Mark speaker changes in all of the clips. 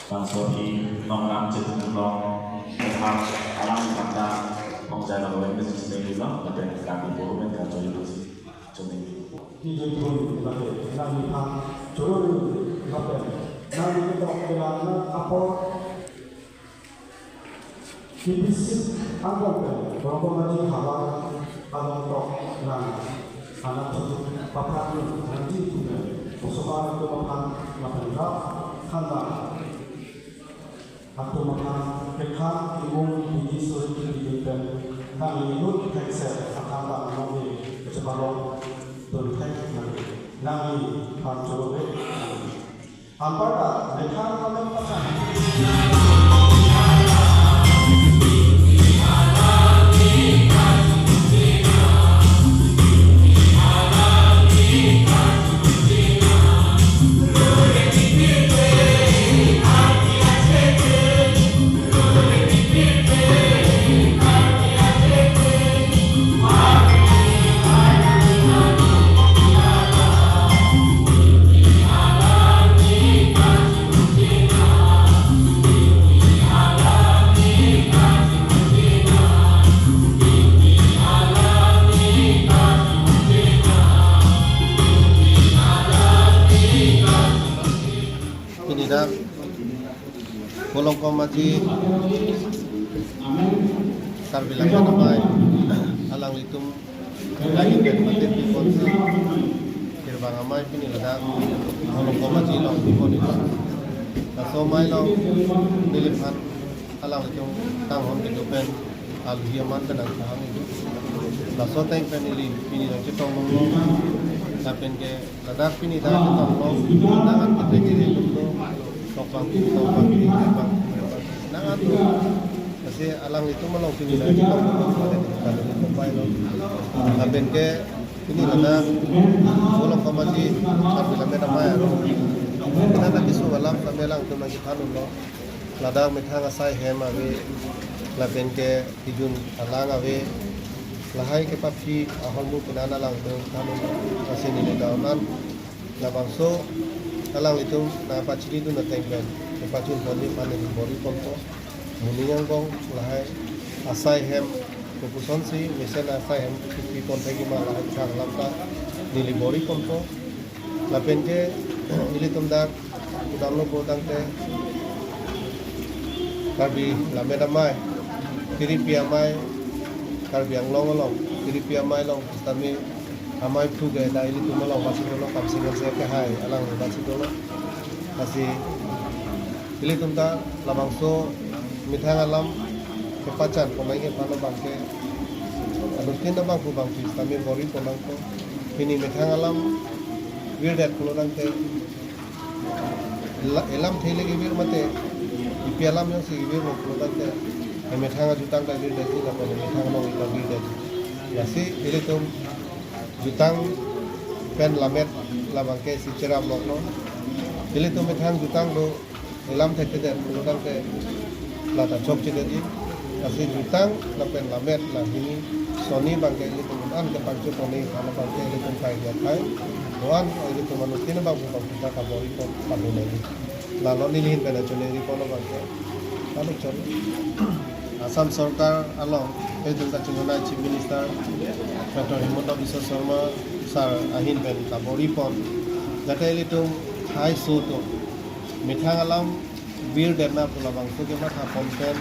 Speaker 1: Sohi Nomram Long Ham Alam Kanda Pongja Lawen Sendiri Long dan kami Borumen dan Joy Lucy Jomini.
Speaker 2: Di Joy Lucy Nami Ham Joy Lucy Nami Tok Belana Apor Kibis Angkot Berapa Maji Hawa Alam Tok Nami Anak Papan Nanti Juga Usaha Itu Papan Lapendra Kanda Atau makan mereka imum di suri di dan kami ikut tekser akan tak mengambil kecepatan dan teknik nami panjang apakah mereka akan pasang
Speaker 3: Kolong maji karbilang namai alang litum lagi dan mati di konsi kirbang amai pini ledak kolong maji long di koni so mai long dilipan alang litum tanghon di dupen al hiaman dan angkang itu laso teng penili pini long citong long tapen ke ledak pini dah citong long tangan kita kiri itu topang bang nangat kasi alang itu malang pinila kita kalau itu pai lo aben ke ini ada bolong kamaji sambil meta maya lo kita nak isu alam kami lang tu magi thanu lo ladang methang asai hem ave laben ke tijun alang ave lahai ke papi ahonmu pinana lang tu thanu kasi ni daunan labangso alang itu na pacili tu na tengben pacun boni panen bori konto muningang gong lahai asai hem kupuson si mesen asai hem kupi konto gi ma lahai khang lamta nili bori konto lapen ke ili tumdak udang lo bodang te karbi lameda mai kiri pia mai karbi ang long kiri pia mai long kami amai tu gaya dah ili tu malau masih dulu kapsi ngerti ke hai alang masih dulu masih ili tu dah labangso mithang alam kepacan pemain ke mana bangke adutin dah bangku bangku kami bori ponang ko ini mithang alam wir dat kulo nang te elam thele ke wir mate ipi alam yang si wir kulo nang te mithang jutang dah wir dat kita pada mithang long kita wir dat yasi ili tu jutang pen lamet labang ke si ceram lokno ili tu methang jutang do elam thete den lodang ke lata chok chide di kasi jutang la pen lamet la hini soni bang ke ili tu an ke pangchu poni kana bang ke ili tu kai dia kai doan ili tu manutin bang bu kita ka bori ko padu nei la lo ni lin pen chone ri kono bang ke lalu chon Assam Sarkar along Pedul Tachungunai Chief Minister Dr. Himanta Biswa Sharma Sir Ahin Ben Kaboripon Jate Litung Hai Soto Mithang Alam Bir Derna Pulabang Suge Matha Pompen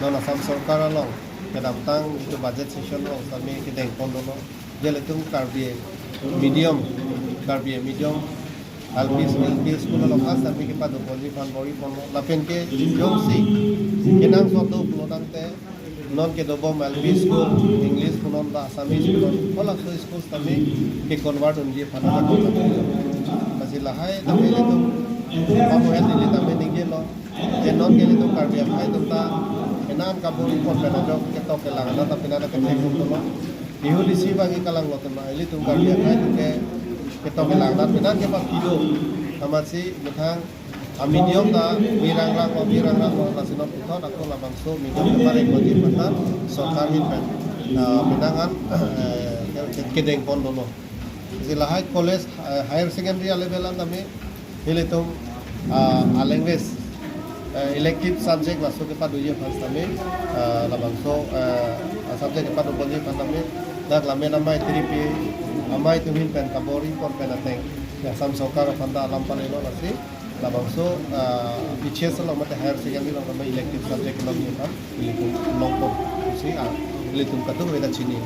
Speaker 3: Non Assam Sarkar along Kedaptang itu budget session lo Sami Kideng Pondono Jelitung Karbiye Medium Albis Kulo Lokas Sami Kipado Ponji Fan Boripon Lapen ke Jongsi Kinang Soto Pulodang Te non ke dobom Albis School English punon da Assamese punon kolak so schools kami ke convert unji phana ko masih lahai tapi itu kamu yang ini tapi ninggi lo je non ke itu karbiya hai tu ta enan kaburi pon pena jok ke to ke langana tapi nana ke thekun to lo ihu disi bagi kalang lo tema ili tu karbiya hai tu ke to ke langana pena ke pa kido amasi muthang medium da birang-rang nasional puton atau labangso medium kemarin bagi mantan sokar hinpen pinangan kedeng pondono silahai college higher secondary level kami hilitung language elective subject masuk ke pada ujian kami labangso subject ke pada ujian kami nak lame namai tripi amai tumin pen kabori kon pen ateng ya sam sokar panda alam panelo nasi labangso BCS lo mate higher secondary lo kami elective subject lo ni kan ilitum longkot si ilitum katung beda sini